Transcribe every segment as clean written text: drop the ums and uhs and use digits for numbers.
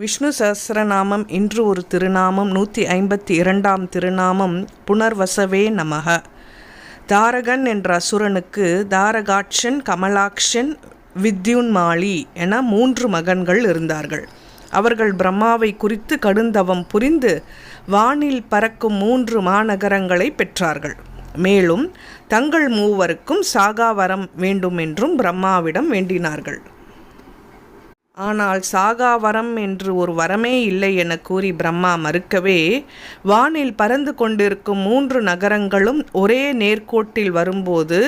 விஷ்ணு சஹஸ்ரநாமம் இன்று ஒரு திருநாமம் 152ஆம் திருநாமம் புனர்வசவே நமக. தாரகன் என்ற அசுரனுக்கு தாரகாட்சன், கமலாக்ஷன், வித்யுன்மாலி என 3 மகன்கள் இருந்தார்கள். அவர்கள் பிரம்மாவை குறித்து கடுந்தவம் புரிந்து வானில் பறக்கும் 3 மாநகரங்களை பெற்றார்கள். மேலும் தங்கள் மூவருக்கும் சாகாவரம் வேண்டுமென்றும் பிரம்மாவிடம் வேண்டினார்கள். ஆனால் சாகாவரம் என்று ஒரு வரமே இல்லை என கூறி பிரம்மா மறுக்கவே, வானில் பறந்து கொண்டிருக்கும் 3 நகரங்களும் ஒரே நேர்கோட்டில் வரும்போது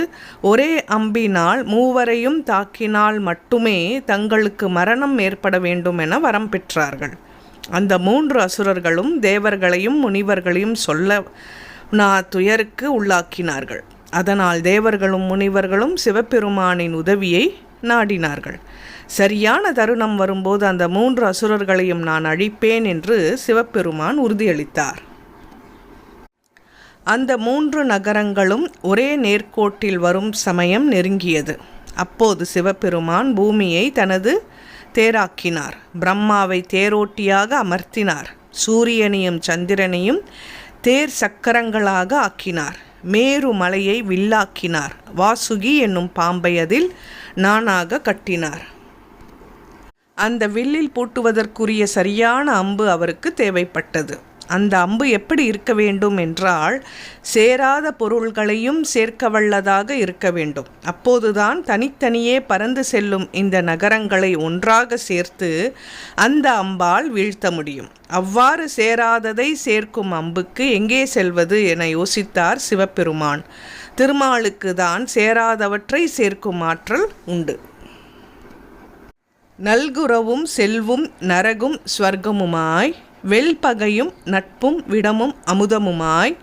ஒரே அம்பினால் மூவரையும் தாக்கினால் மட்டுமே தங்களுக்கு மரணம் ஏற்பட வேண்டும் என வரம் பெற்றார்கள். அந்த 3 அசுரர்களும் தேவர்களையும் முனிவர்களையும் துயருக்கு உள்ளாக்கினார்கள். அதனால் தேவர்களும் முனிவர்களும் சிவபெருமானின் உதவியை நாடினார்கள். சரியான தருணம் வரும்போது அந்த 3 அசுரர்களையும் நான் அழிப்பேன் என்று சிவபெருமான் உறுதியளித்தார். அந்த 3 நகரங்களும் ஒரே நேர்கோட்டில் வரும் சமயம் நெருங்கியது. அப்போது சிவபெருமான் பூமியை தனது தேராக்கினார். பிரம்மாவை தேரோட்டியாக அமர்த்தினார். சூரியனையும் சந்திரனையும் தேர் சக்கரங்களாக ஆக்கினார். மேரு மலையை வில்லாக்கினார். வாசுகி என்னும் பாம்பை அதில் நானாக கட்டினார். அந்த வில்லில் பூட்டுவதற்குரிய சரியான அம்பு அவருக்கு தேவைப்பட்டது. அந்த அம்பு எப்படி இருக்க வேண்டும் என்றால், சேராத பொருள்களையும் சேர்க்க வல்லதாக இருக்க வேண்டும். அப்போதுதான் தனித்தனியே பறந்து செல்லும் இந்த நகரங்களை ஒன்றாக சேர்த்து அந்த அம்பால் வீழ்த்த முடியும். அவ்வாறு சேராததை சேர்க்கும் அம்புக்கு எங்கே செல்வது என யோசித்தார் சிவபெருமான். திருமாலுக்கு தான் சேராதவற்றை சேர்க்கும் ஆற்றல் உண்டு. நல்குரவும் செல்வும் நரகும் ஸ்வர்க்கமுமாய், வெல்பகையும் நட்பும் விடமும் அமுதமுமாய்,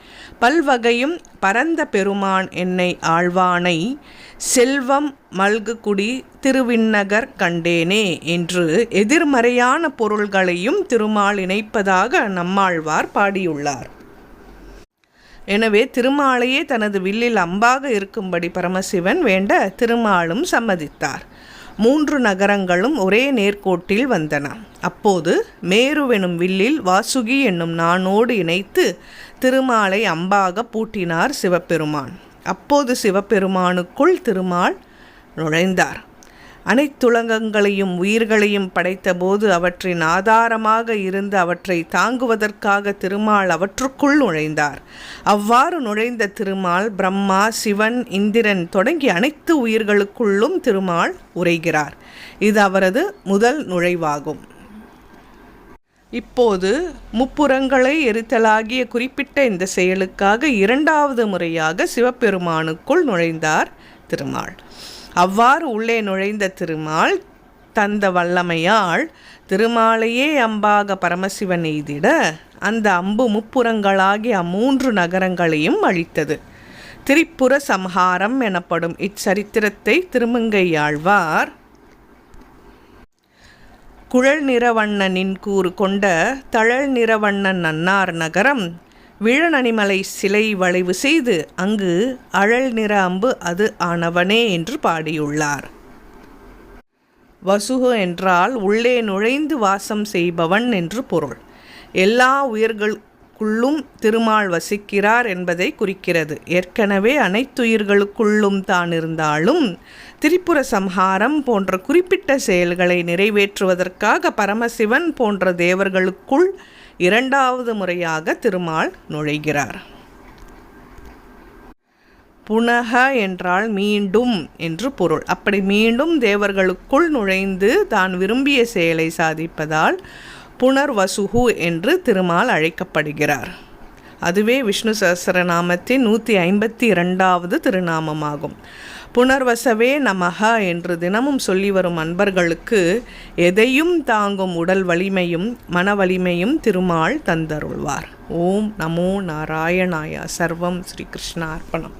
பல்வகையும் பரந்த பெருமான் என்னை ஆழ்வானை, செல்வம் மல்குகுடி திருவிண்ணகர் கண்டேனே என்று எதிர்மறையான பொருள்களையும் திருமால் இணைப்பதாக நம்மாழ்வார் பாடியுள்ளார். எனவே திருமாலையே தனது வில்லில் அம்பாக இருக்கும்படி பரமசிவன் வேண்ட திருமாலும் சம்மதித்தார். 3 நகரங்களும் ஒரே நேர்கோட்டில் வந்தன. அப்போது மேருவெனும் வில்லில் வாசுகி என்னும் நானோடு இணைத்து திருமாலை அம்பாக பூட்டினார் சிவபெருமான். அப்போது சிவபெருமானுக்குள் திருமால் நுழைந்தார். அனைத்துலகங்களையும் உயிர்களையும் படைத்தபோது அவற்றின் ஆதாரமாக இருந்து அவற்றை தாங்குவதற்காக திருமால் அவற்றுக்குள் நுழைந்தார். அவ்வாறு நுழைந்த திருமால் பிரம்மா, சிவன், இந்திரன் தொடங்கி அனைத்து உயிர்களுக்குள்ளும் திருமால் உரைகிறார். இது அவரது முதல் நுழைவாகும். இப்போது முப்புறங்களை எரித்தலாகிய குறிப்பிட்ட இந்த செயலுக்காக 2வது முறையாக சிவபெருமானுக்குள் நுழைந்தார் திருமால். அவ்வாறு உள்ளே நுழைந்த திருமால் தந்த வல்லமையால் திருமாலையே அம்பாக பரமசிவன் எய்திட அந்த அம்பு முப்புறங்களாகிய 3 நகரங்களையும் அழித்தது. திரிபுர சம்ஹாரம் எனப்படும் இச்சரித்திரத்தை திருமங்கையாழ்வார் குழல் நிறவண்ணனின் கூறு கொண்ட தழல் நிறவண்ணன் நன்னார் நகரம் விழநனிமலை சிலை வளைவு செய்து அங்கு அழல் நிற அம்பு அது ஆனவனே என்று பாடியுள்ளார். வசுகு என்றால் உள்ளே நுழைந்து வாசம் செய்பவன் என்று பொருள். எல்லா உயிர்களுக்குள்ளும் திருமால் வசிக்கிறார் என்பதை குறிக்கிறது. ஏற்கனவே அனைத்துயிர்களுக்குள்ளும் தான் இருந்தாலும் திரிபுர சம்ஹாரம் போன்ற குறிப்பிட்ட செயல்களை நிறைவேற்றுவதற்காக பரமசிவன் போன்ற தேவர்களுக்குள் 2வது முறையாக திருமால் நுழைகிறார். புனக என்றால் மீண்டும் என்று பொருள். அப்படி மீண்டும் தேவர்களுக்குள் நுழைந்து தான் விரும்பிய செயலை சாதிப்பதால் புனர்வசுகு என்று திருமால் அழைக்கப்படுகிறார். அதுவே விஷ்ணு சஹஸ்ரநாமத்தின் 152வது திருநாமமாகும். புனர்வசவே நமக என்று தினமும் சொல்லி வரும் அன்பர்களுக்கு எதையும் தாங்கும் உடல் வலிமையும் மன வலிமையும் திருமால் தந்தருள்வார். ஓம் நமோ நாராயணாய. சர்வம் ஸ்ரீ கிருஷ்ணார்ப்பணம்.